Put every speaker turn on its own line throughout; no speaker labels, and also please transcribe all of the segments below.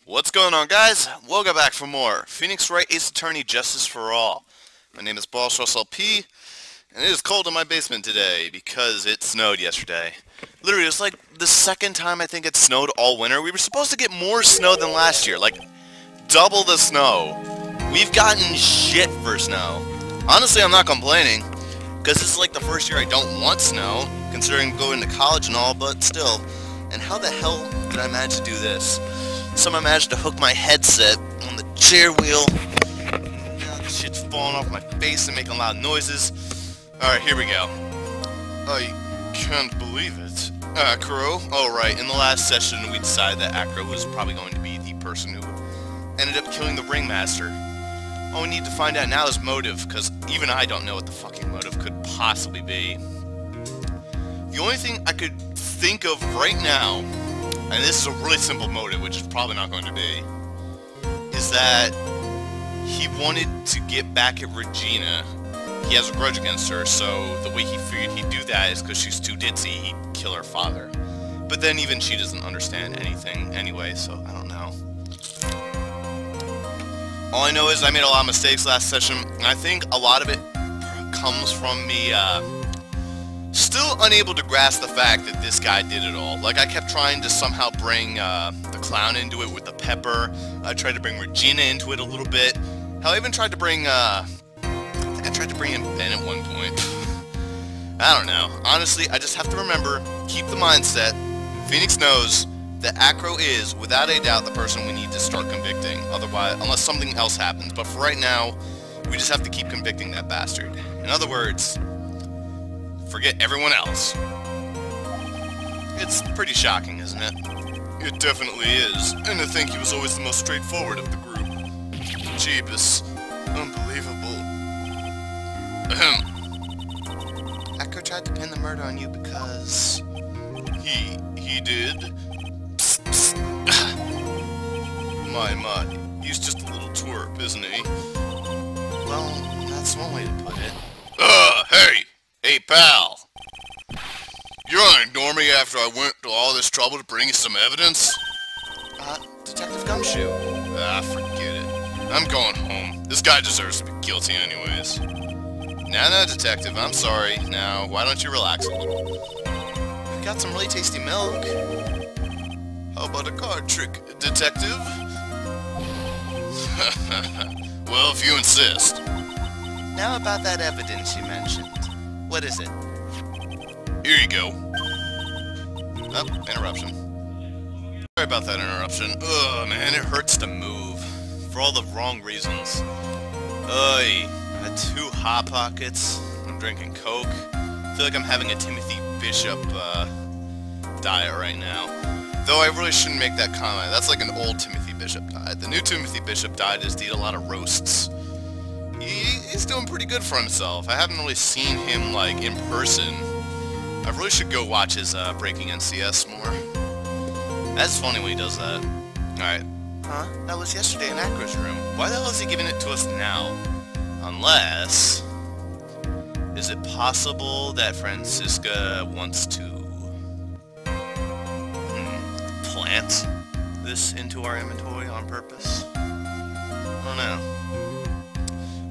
What's going on, guys? Welcome back for more Phoenix Wright Ace Attorney Justice for All. My name is Bossrosslp, and it is cold in my basement today because it snowed yesterday. Literally, it's like the second time I think it snowed all winter. We were supposed to get more snow than last year, like double the snow. We've gotten shit for snow. Honestly, I'm not complaining, because this is like the first year I don't want snow, considering going to college and all, but still. And how the hell did I manage to do this? Somehow managed to hook my headset on the chair wheel. Now the shit's falling off my face and making loud noises. Alright, here we go. I can't believe it. Acro? Oh right, in the last session we decided that Acro was probably going to be the person who ended up killing the ringmaster. All we need to find out now is motive, because even I don't know what the fucking motive could possibly be. The only thing I could think of right now, and this is a really simple motive, which is probably not going to be, is that he wanted to get back at Regina. He has a grudge against her, so the way he figured he'd do that is because she's too ditzy, he'd kill her father. But then even she doesn't understand anything anyway, so I don't know. All I know is I made a lot of mistakes last session, and I think a lot of it comes from me, still unable to grasp the fact that this guy did it all. Like, I kept trying to somehow bring the clown into it with the pepper. I tried to bring Regina into it a little bit. Hell, I even tried to bring, I think I tried to bring in Ben at one point. I don't know. Honestly, I just have to remember, keep the mindset. Phoenix knows that Acro is, without a doubt, the person we need to start convicting. Otherwise, unless something else happens. But for right now, we just have to keep convicting that bastard. In other words, forget everyone else. It's pretty shocking, isn't it? It definitely is, and to think he was always the most straightforward of the group. Jeebus. Unbelievable. Ahem. Echo tried to pin the murder on you because... He did? Psst, psst. My, he's just a little twerp, isn't he? Well, that's one way to put it. Hey! Hey, pal! You're gonna ignore me after I went to all this trouble to bring you some evidence? Detective Gumshoe. Forget it. I'm going home. This guy deserves to be guilty anyways. No, Detective, I'm sorry. Now, why don't you relax a little? We've got some really tasty milk. How about a card trick, Detective? Well, if you insist. Now about that evidence you mentioned. What is it? Here you go. Oh, interruption. Sorry about that interruption. Ugh, man, it hurts to move. For all the wrong reasons. I had 2 Hot Pockets. I'm drinking Coke. I feel like I'm having a Timothy Bishop, diet right now. Though I really shouldn't make that comment. That's like an old Timothy Bishop diet. The new Timothy Bishop diet is to eat a lot of roasts. He's doing pretty good for himself. I haven't really seen him, like, in person. I really should go watch his, Breaking NCS more. That's funny when he does that. Alright. Huh? That was yesterday in Acro's room. Why the hell is he giving it to us now? Unless... Is it possible that Francisca wants to... plant this into our inventory on purpose? I don't know.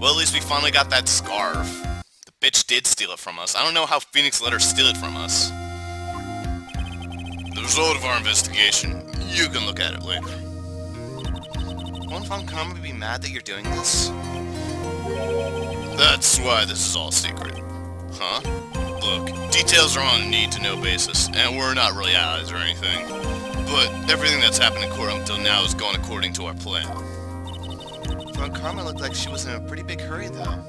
Well, at least we finally got that scarf. The bitch did steal it from us. I don't know how Phoenix let her steal it from us. The result of our investigation. You can look at it later. Won't Von Karma be mad that you're doing this? That's why this is all secret. Huh? Look, details are on a need-to-know basis, and we're not really allies or anything. But everything that's happened in court until now has gone according to our plan. Von Karma looked like she was in a pretty big hurry, though.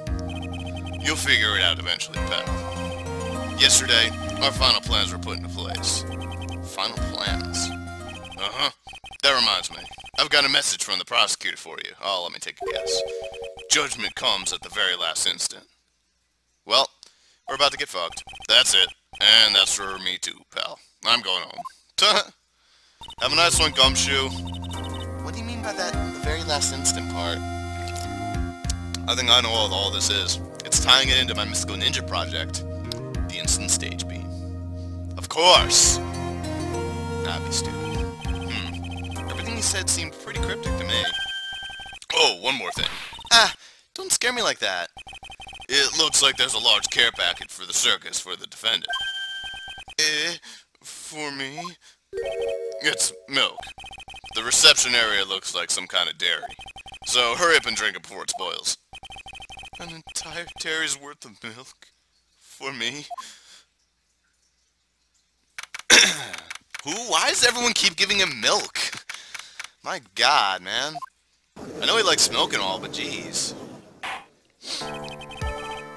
You'll figure it out eventually, pal. Yesterday, our final plans were put into place. Final plans? Uh-huh. That reminds me. I've got a message from the prosecutor for you. Oh, let me take a guess. Judgment comes at the very last instant. Well, we're about to get fucked. That's it. And that's for me too, pal. I'm going home. Have a nice one, Gumshoe. What do you mean by that, the very last instant part? I think I know what all this is. It's tying it into my mystical ninja project. The instant stage beam. Of course! Nah, be stupid. Everything said seemed pretty cryptic to me. Oh, one more thing. Ah, don't scare me like that. It looks like there's a large care package for the circus for the defendant. For me? It's milk. The reception area looks like some kind of dairy. So hurry up and drink it before it spoils. An entire dairy's worth of milk? For me? Why does everyone keep giving him milk? My god, man. I know he likes milk and all, but jeez.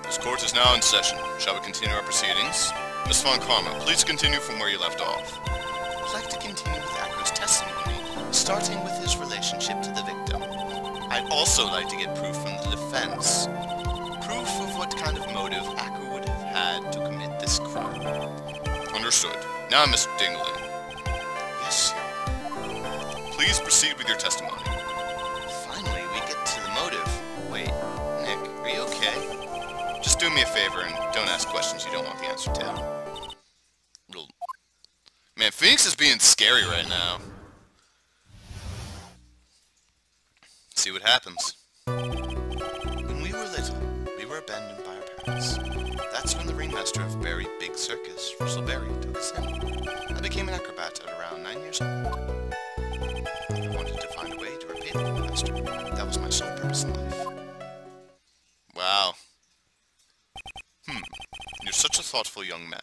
This court is now in session. Shall we continue our proceedings? Miss Von Karma, please continue from where you left off. I'd like to continue with Acro's testimony, starting with his relationship to the victim. I'd also like to get proof from the defense. Proof of what kind of motive Acro would have had to commit this crime. Understood. Now, Miss Dingley. Yes, Your Honor. Please proceed with your testimony. Finally, we get to the motive. Wait, Nick, are you okay? Just do me a favor and don't ask questions you don't want the answer to. Man, Phoenix is being scary right now. See what happens. When we were little, we were abandoned by our parents. That's when the ringmaster of Berry Big Circus, Russell Berry, took us in. I became an acrobat at around 9 years old. I wanted to find a way to repay the ringmaster. That was my sole purpose in life. Wow. You're such a thoughtful young man.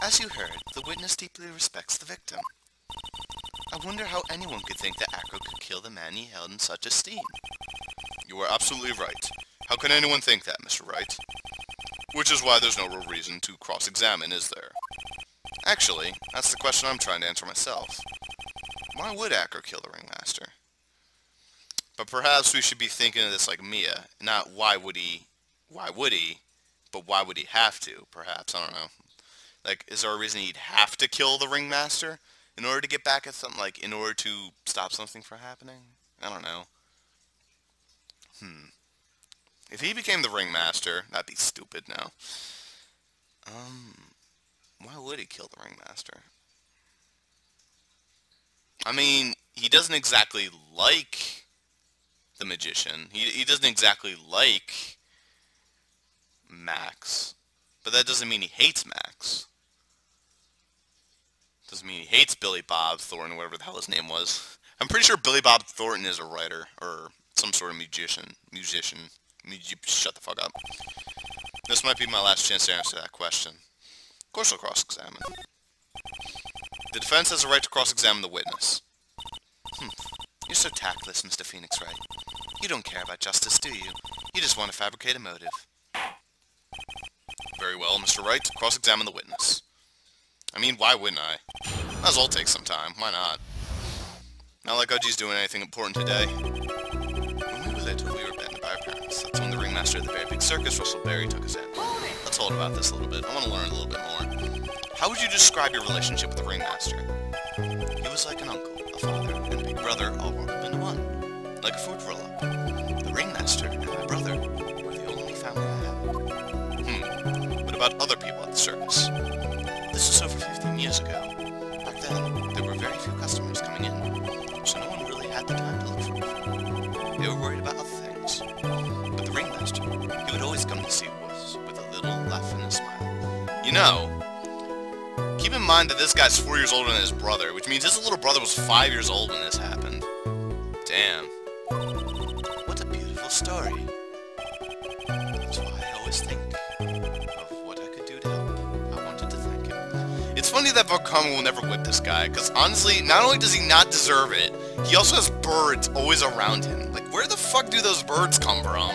As you heard, the witness deeply respects the victim. I wonder how anyone could think that Acro could kill the man he held in such esteem. You are absolutely right. How can anyone think that, Mr. Wright? Which is why there's no real reason to cross-examine, is there? Actually, that's the question I'm trying to answer myself. Why would Acro kill the ringmaster? But perhaps we should be thinking of this like Mia, not why would he, but why would he have to, perhaps, I don't know. Like, is there a reason he'd have to kill the ringmaster in order to get back at something, like, in order to stop something from happening? I don't know. If he became the ringmaster, that'd be stupid now. Why would he kill the ringmaster? I mean, he doesn't exactly like the magician. He doesn't exactly like Max. But that doesn't mean he hates Max. Doesn't mean he hates Billy Bob Thornton, whatever the hell his name was. I'm pretty sure Billy Bob Thornton is a writer, or some sort of musician. Shut the fuck up. This might be my last chance to answer that question. Of course I'll cross-examine. The defense has a right to cross-examine the witness. You're so tactless, Mr. Phoenix Wright. You don't care about justice, do you? You just want to fabricate a motive. Very well, Mr. Wright. Cross-examine the witness. I mean, why wouldn't I? Might as well take some time. Why not? Not like Udgy's doing anything important today. When we were little, we were abandoned by our parents. That's when the ringmaster of the Very Big Circus, Russell Berry, took us in. Let's hold about this a little bit. I want to learn a little bit more. How would you describe your relationship with the ringmaster? He was like an uncle, a father, and a big brother all rolled up into one. Like a fruit roll-up. The ringmaster and my brother were the only family I had. What about other people at the circus? This was over 15 years ago. Back then, there were very few customers coming in, so no one really had the time to look for me. They were worried about other things. But the ringmaster, he would always come to see us with a little laugh and a smile. You know, keep in mind that this guy's 4 years older than his brother, which means his little brother was 5 years old when this happened. Damn. What a beautiful story. That's why I always think of what I could do to help. I wanted to thank him. It's funny that Von Karma will never whip this guy, because honestly, not only does he not deserve it, he also has birds always around him. Like, where the fuck do those birds come from?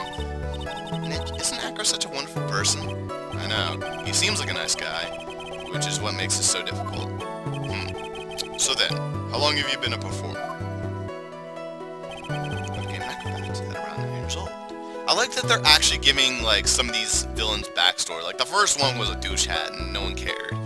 Nick, isn't Acro such a wonderful person? I know. He seems like a nice guy, which is what makes this so difficult. So then, how long have you been a performer? I became an acrobat at around 9 years old. I like that they're actually giving, like, some of these villains' backstory. Like, the first one was a douche hat and no one cared.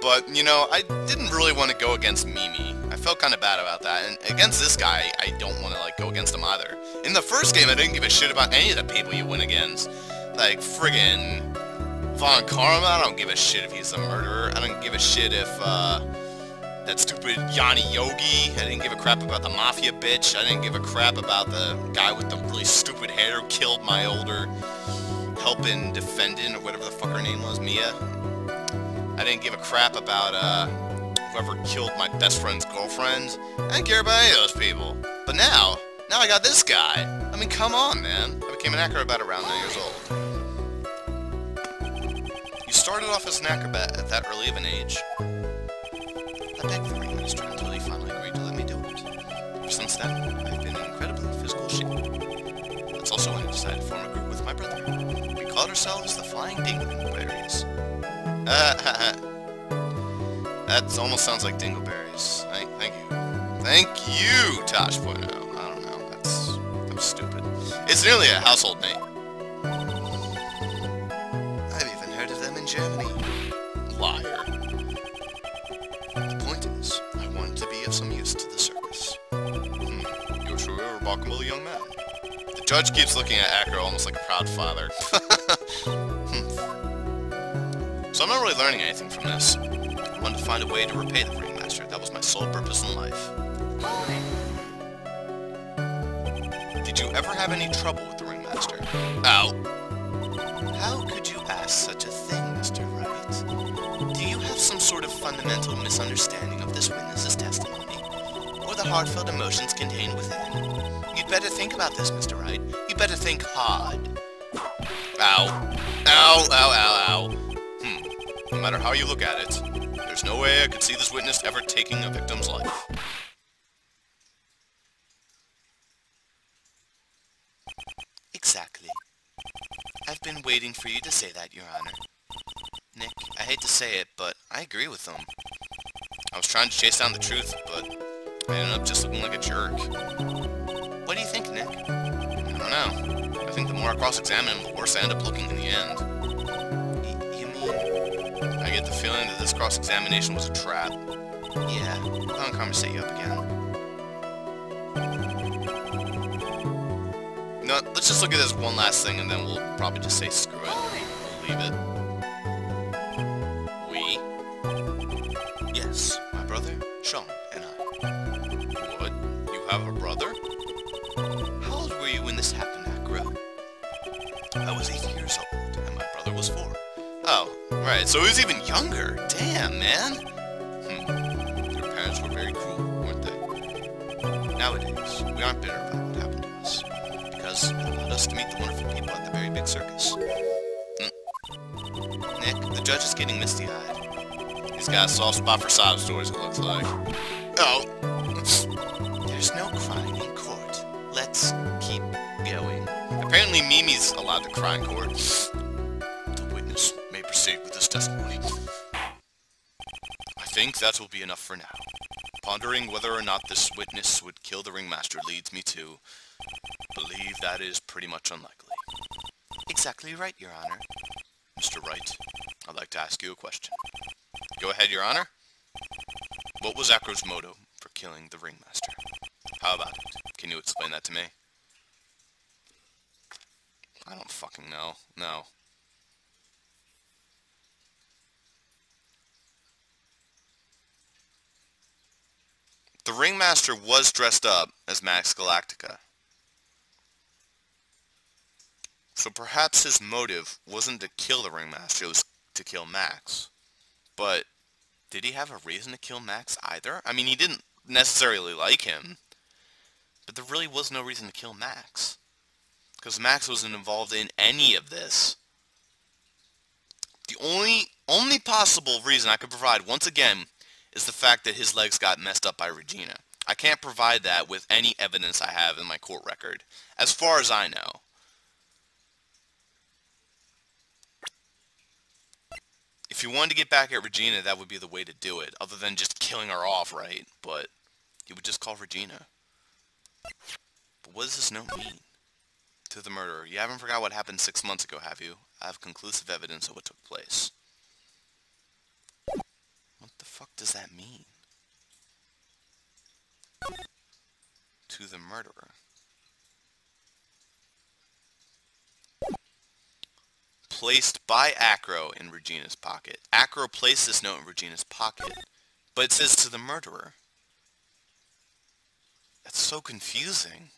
But, you know, I didn't really want to go against Mimi. I felt kind of bad about that. And against this guy, I don't want to, like, go against him either. In the first game, I didn't give a shit about any of the people you went against. Like, friggin' Von Karma, I don't give a shit if he's a murderer. I don't give a shit if, that stupid Yanni Yogi. I didn't give a crap about the mafia bitch. I didn't give a crap about the guy with the really stupid hair who killed my older helping defendant, or whatever the fuck her name was, Mia. I didn't give a crap about, whoever killed my best friend's girlfriend. I didn't care about any of those people. But now I got this guy. I mean, come on, man. I became an acrobat around 9 years old. You started off as an acrobat at that early of an age. I begged the ringmaster until he finally agreed to let me do it. Ever since then, I've been in incredibly physical shape. That's also when I decided to form a group with my brother. We called ourselves the Flying Dingleberries. That almost sounds like Dingleberries. Thank you. Thank you, Tosh.0. I don't know. That was stupid. It's nearly a household name. I've even heard of them in Germany. Liar. The point is, I wanted to be of some use to the circus. You're truly a remarkable young man. The judge keeps looking at Acro almost like a proud father. So I'm not really learning anything from this. I wanted to find a way to repay the ringmaster. That was my sole purpose in life. Did you ever have any trouble with the ringmaster? Ow. How could you ask such a thing, Mr. Wright? Do you have some sort of fundamental misunderstanding of this witness's testimony? Or the heartfelt emotions contained within? You'd better think about this, Mr. Wright. You'd better think hard. Ow. Ow, ow, ow, ow. No matter how you look at it, there's no way I could see this witness ever taking a victim's life. Exactly. I've been waiting for you to say that, Your Honor. Nick, I hate to say it, but I agree with them. I was trying to chase down the truth, but I ended up just looking like a jerk. What do you think, Nick? I don't know. I think the more I cross-examine him, the worse I end up looking in the end. You mean... I get the feeling that this cross-examination was a trap. Yeah, I'll conversate you up again. No, let's just look at this one last thing and then we'll probably just say screw it. We'll leave it. We? Yes, my brother, Sean, and I. What? You have a brother? How old were you when this happened, Acro? I was 8 years old, and my brother was 4. Oh, right, so he was even younger. Damn, man. Your parents were very cruel, weren't they? Nowadays, we aren't bitter about what happened to us, because it allowed us to meet the wonderful people at the very big circus. Nick, the judge is getting misty-eyed. He's got a soft spot for sob stories, it looks like. Oh. There's no crying in court. Let's keep going. Apparently Mimi's allowed to cry in court. May proceed with this testimony. I think that will be enough for now. Pondering whether or not this witness would kill the ringmaster leads me to believe that is pretty much unlikely. Exactly right, Your Honor. Mr. Wright, I'd like to ask you a question. Go ahead, Your Honor. What was Acro's motive for killing the ringmaster? How about it? Can you explain that to me? I don't fucking know. No. The ringmaster was dressed up as Max Galactica. So perhaps his motive wasn't to kill the ringmaster, it was to kill Max. But did he have a reason to kill Max either? I mean, he didn't necessarily like him, but there really was no reason to kill Max. Because Max wasn't involved in any of this. The only possible reason I could provide, once again, is the fact that his legs got messed up by Regina. I can't provide that with any evidence I have in my court record, as far as I know. If you wanted to get back at Regina, that would be the way to do it, other than just killing her off, right? But you would just call Regina. But what does this note mean? To the murderer. You haven't forgot what happened 6 months ago, have you? I have conclusive evidence of what took place. What the fuck does that mean? To the murderer. Placed by Acro in Regina's pocket. Acro placed this note in Regina's pocket, But it says to the murderer. That's so confusing.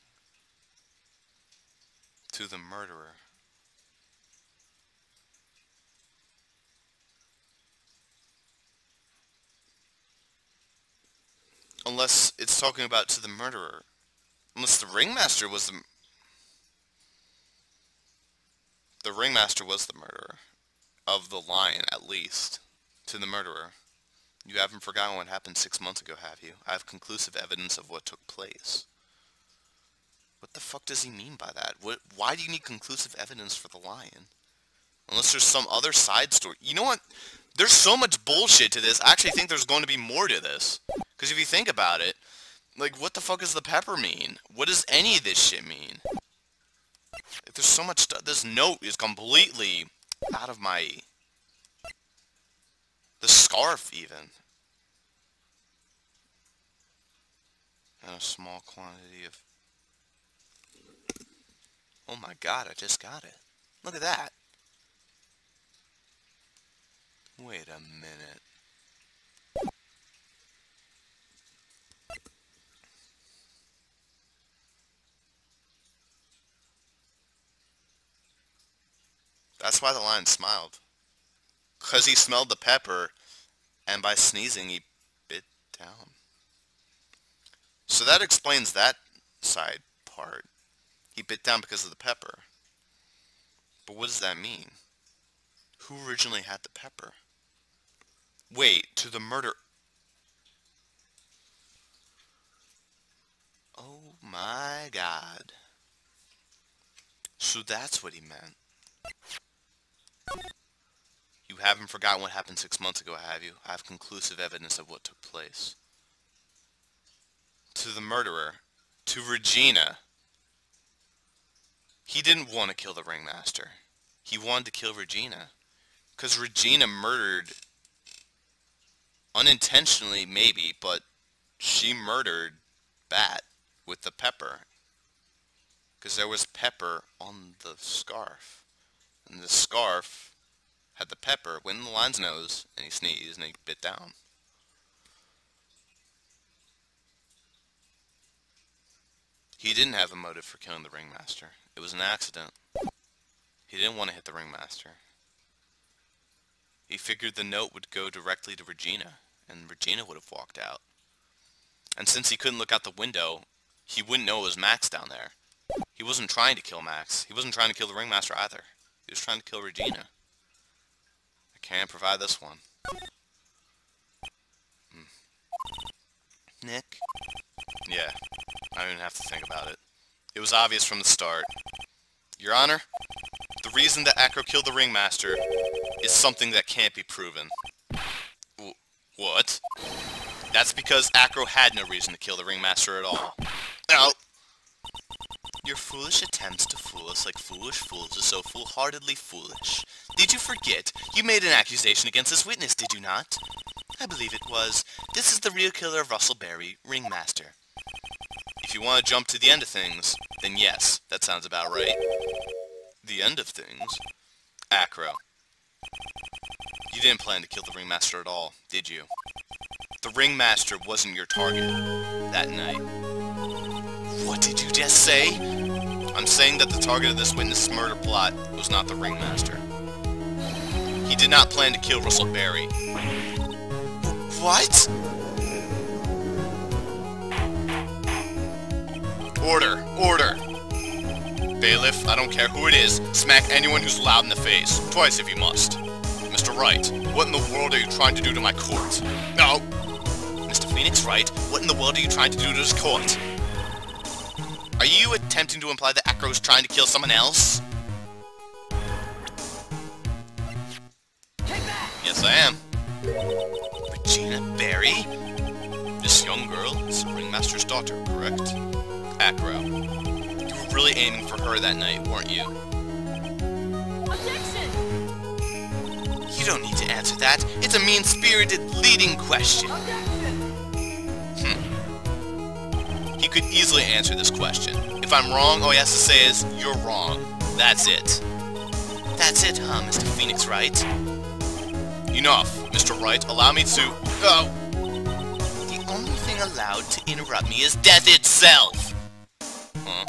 To the murderer. Unless it's talking about to the murderer. Unless the ringmaster was the... The ringmaster was the murderer. Of the lion, at least. To the murderer. You haven't forgotten what happened 6 months ago, have you? I have conclusive evidence of what took place. What the fuck does he mean by that? Why do you need conclusive evidence for the lion? Unless there's some other side story. You know what? There's so much bullshit to this. I actually think there's going to be more to this. Because if you think about it, like, what the fuck does the pepper mean? What does any of this shit mean? Like, there's so much stuff. This note is completely out of my... The scarf, even. And a small quantity of... Oh my god, I just got it. Look at that. Wait a minute. That's why the lion smiled. 'Cause he smelled the pepper, and by sneezing he bit down. So that explains that side part. He bit down because of the pepper. But what does that mean? Who originally had the pepper? Wait, to the murder... Oh my god. So that's what he meant. You haven't forgotten what happened 6 months ago, have you? I have conclusive evidence of what took place. To the murderer. To Regina. He didn't want to kill the ringmaster. He wanted to kill Regina. Because Regina murdered... Unintentionally, maybe, but she murdered Bat with the pepper. Because there was pepper on the scarf. And the scarf had the pepper, went in the lion's nose, and he sneezed, and he bit down. He didn't have a motive for killing the ringmaster. It was an accident. He didn't want to hit the ringmaster. He figured the note would go directly to Regina, and Regina would have walked out. And since he couldn't look out the window, he wouldn't know it was Max down there. He wasn't trying to kill Max. He wasn't trying to kill the ringmaster either. He was trying to kill Regina. I can't provide this one. Nick? Yeah, I don't even have to think about it. It was obvious from the start. Your Honor, the reason that Acro killed the ringmaster is something that can't be proven. What? That's because Acro had no reason to kill the ringmaster at all. Now, your foolish attempts to fool us like foolish fools are so foolhardily foolish. Did you forget? You made an accusation against this witness, did you not? I believe it was. This is the real killer of Russellberry, ringmaster. If you want to jump to the end of things, then yes, that sounds about right. The end of things? Acro. You didn't plan to kill the ringmaster at all, did you? The ringmaster wasn't your target that night. What did you just say? I'm saying that the target of this witness murder plot was not the ringmaster. He did not plan to kill Russellberry. What? Order! Order! Bailiff, I don't care who it is, smack anyone who's loud in the face. Twice if you must. Mr. Wright, what in the world are you trying to do to my court? No! Mr. Phoenix Wright, what in the world are you trying to do to his court? Are you attempting to imply that Acro is trying to kill someone else? Yes, I am. Regina Berry? This young girl is the ringmaster's daughter, correct? Acro. You were really aiming for her that night, weren't you?
Objection!
You don't need to answer that. It's a mean-spirited, leading question. He could easily answer this question. If I'm wrong, all he has to say is, you're wrong. That's it. That's it, huh, Mr. Phoenix Wright? Enough, Mr. Wright. Allow me to... Oh! allowed to interrupt me is death itself! Huh?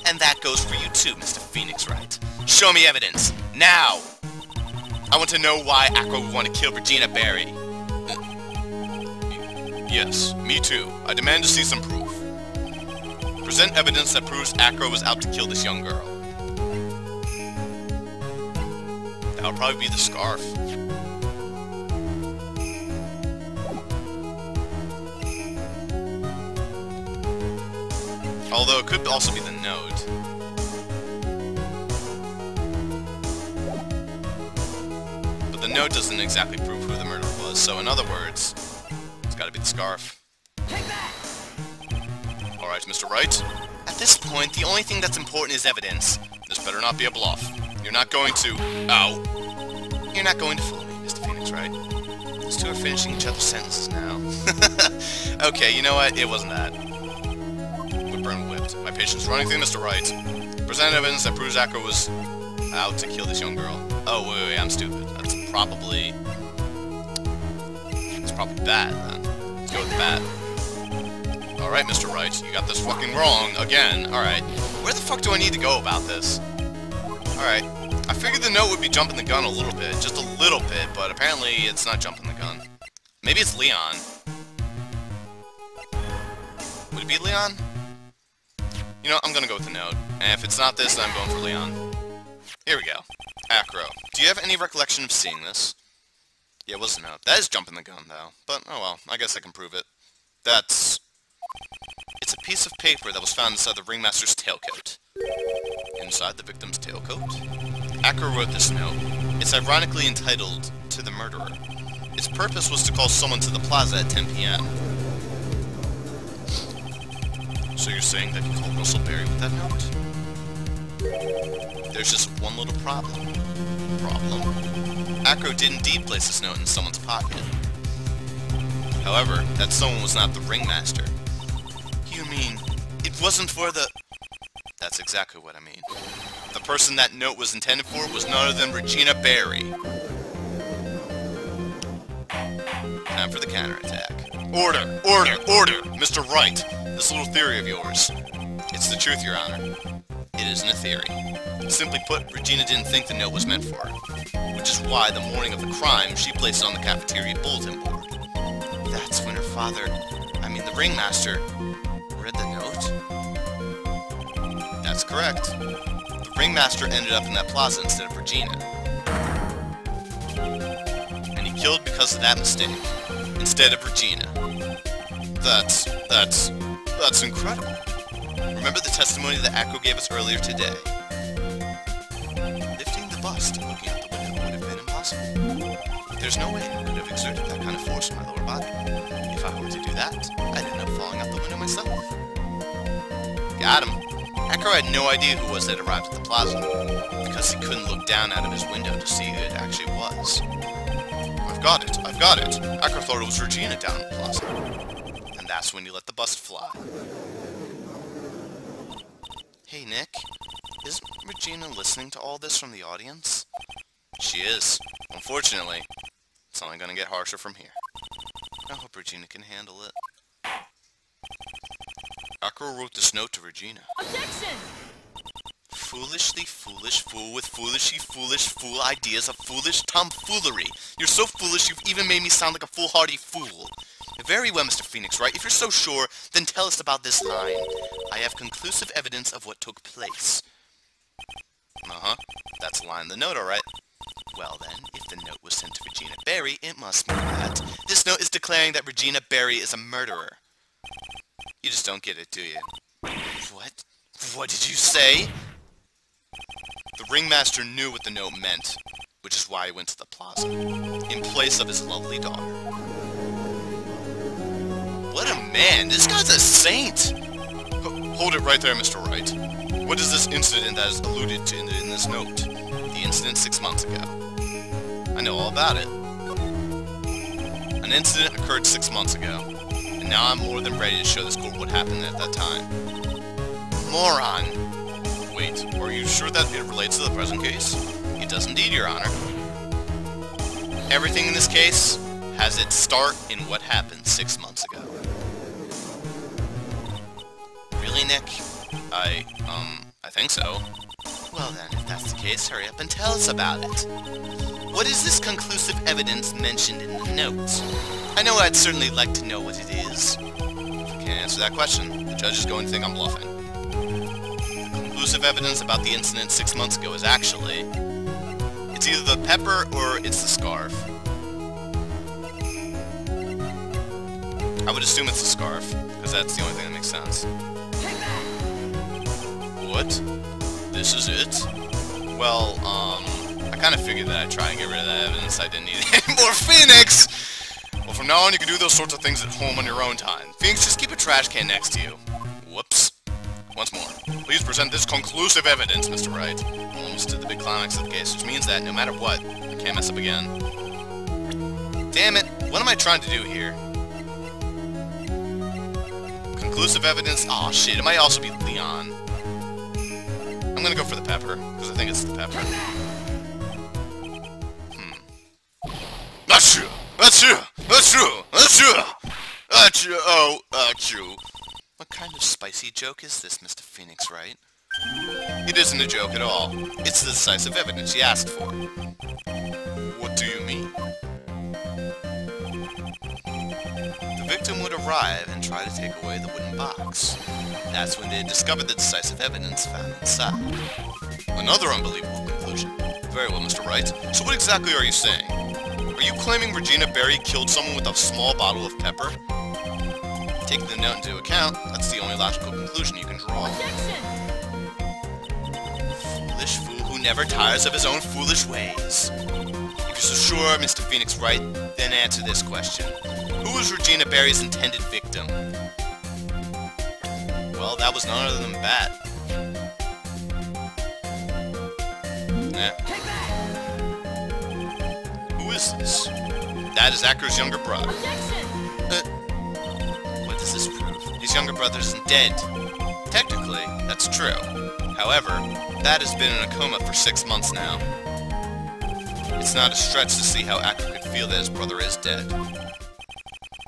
And that goes for you too, Mr. Phoenix Wright. Show me evidence, now! I want to know why Acro would want to kill Regina Barry. Yes, me too. I demand to see some proof. Present evidence that proves Acro was out to kill this young girl. That would probably be the scarf. Although it could also be the note. But the note doesn't exactly prove who the murderer was, so in other words, it's gotta be the scarf. Alright, Mr. Wright. At this point, the only thing that's important is evidence. This better not be a bluff. You're not going to... Ow! You're not going to fool me, Mr. Phoenix Wright. These two are finishing each other's sentences now. Okay, you know what? It wasn't that. Whipburn whipped. My patience running through, Mr. Wright. Present evidence that proves Acro was out to kill this young girl. Oh, wait, I'm stupid. That's probably... It's probably bad, then. Let's go with bad. Alright, Mr. Wright, you got this fucking wrong, again. Alright. Where the fuck do I need to go about this? Alright. I figured the note would be jumping the gun a little bit, just a little bit, but apparently it's not jumping the gun. Maybe it's Leon. Would it be Leon? You know, I'm gonna go with the note. And if it's not this, then I'm going for Leon. Here we go. Acro. Do you have any recollection of seeing this? Yeah, it was a note. That is jumping the gun, though. But, oh well, I guess I can prove it. It's a piece of paper that was found inside the ringmaster's tailcoat. Inside the victim's tailcoat? Acro wrote this note. It's ironically entitled, "To the Murderer." Its purpose was to call someone to the plaza at 10 p.m. So you're saying that you called Russell Berry with that note? There's just one little problem. Acro did indeed place this note in someone's pocket. However, that someone was not the ringmaster. You mean, it wasn't for the... That's exactly what I mean. The person that note was intended for was none other than Regina Barry. Time for the counterattack. Order! Order! Order! Mr. Wright, this little theory of yours. It's the truth, Your Honor. It isn't a theory. Simply put, Regina didn't think the note was meant for her. Which is why, the morning of the crime, she placed it on the cafeteria bulletin board. That's when her father, the ringmaster, read the note? That's correct. The ringmaster ended up in that plaza instead of Regina. And he killed because of that mistake, instead of Regina. That's incredible. Remember the testimony that Acro gave us earlier today? Lifting the bust and looking out the window would have been impossible. There's no way I could have exerted that kind of force on my lower body. If I were to do that, I'd end up falling out the window myself. Got him. Acro had no idea who it was that arrived at the plaza, because he couldn't look down out of his window to see who it actually was. I've got it! I've got it! Acro thought it was Regina down at the plaza. And that's when you let the bust fly. Hey, Nick. Is Regina listening to all this from the audience? She is. Unfortunately, it's only gonna get harsher from here. I hope Regina can handle it. Acro wrote this note to Regina.
Objection!
Foolishly foolish fool with foolishly foolish fool ideas of foolish tomfoolery. You're so foolish you've even made me sound like a foolhardy fool. Very well, Mr. Phoenix Wright. If you're so sure, then tell us about this line. I have conclusive evidence of what took place. Uh-huh. That's a line in the note, alright. Well then, if the note was sent to Regina Barry, it must mean that this note is declaring that Regina Barry is a murderer. You just don't get it, do you? What? What did you say? The ringmaster knew what the note meant, which is why he went to the plaza, in place of his lovely daughter. What a man! This guy's a saint! Hold it right there, Mr. Wright. What is this incident that is alluded to in this note? The incident 6 months ago. I know all about it. An incident occurred 6 months ago, and now I'm more than ready to show this court what happened at that time. Moron! Wait, are you sure that it relates to the present case? It does indeed, Your Honor. Everything in this case has its start in what happened 6 months ago. Nick? I think so. Well then, if that's the case, hurry up and tell us about it. What is this conclusive evidence mentioned in the notes? I know I'd certainly like to know what it is. If I can't answer that question, the judge is going to think I'm bluffing. The conclusive evidence about the incident 6 months ago is actually... it's either the pepper or it's the scarf. I would assume it's the scarf, because that's the only thing that makes sense. What? This is it? Well, I kind of figured that I'd try and get rid of that evidence. I didn't need any more Phoenix! Well, from now on, you can do those sorts of things at home on your own time. Phoenix, just keep a trash can next to you. Whoops. Once more. Please present this conclusive evidence, Mr. Wright. Almost to the big climax of the case, which means that, no matter what, I can't mess up again. Damn it! What am I trying to do here? Conclusive evidence? Aw, shit, it might also be Leon. I'm gonna go for the pepper, because I think it's the pepper. That's true! That's true! That's true! That's true! That's true! Oh, true. What kind of spicy joke is this, Mr. Phoenix Wright? It isn't a joke at all. It's the decisive evidence you asked for. What do you mean? The victim would arrive and try to take away the wooden box. That's when they discovered the decisive evidence found inside. Another unbelievable conclusion. Very well, Mr. Wright. So what exactly are you saying? Are you claiming Regina Berry killed someone with a small bottle of pepper? Taking the note into account, that's the only logical conclusion you can draw. Foolish fool who never tires of his own foolish ways. If you're so sure, Mr. Phoenix Wright, then answer this question. Who was Regina Berry's intended victim? Well, that was none other than Bat. Who is this? That is Acro's younger brother. What does this prove? His younger brother isn't dead. Technically, that's true. However, Bat has been in a coma for 6 months now. It's not a stretch to see how Acro could feel that his brother is dead.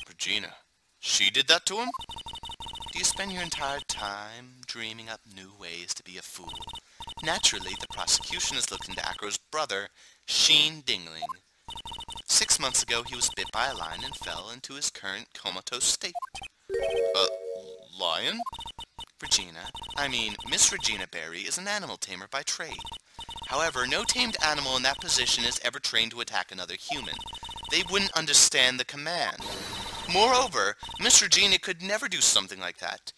Regina, she did that to him? Do you spend your entire time dreaming up new ways to be a fool? Naturally, the prosecution has looked into Acro's brother, Sheen Dingling. 6 months ago, he was bit by a lion and fell into his current comatose state. Lion? Miss Regina Berry is an animal tamer by trade. However, no tamed animal in that position is ever trained to attack another human. They wouldn't understand the command. Moreover, Miss Regina could never do something like that.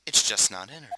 It's just not in her.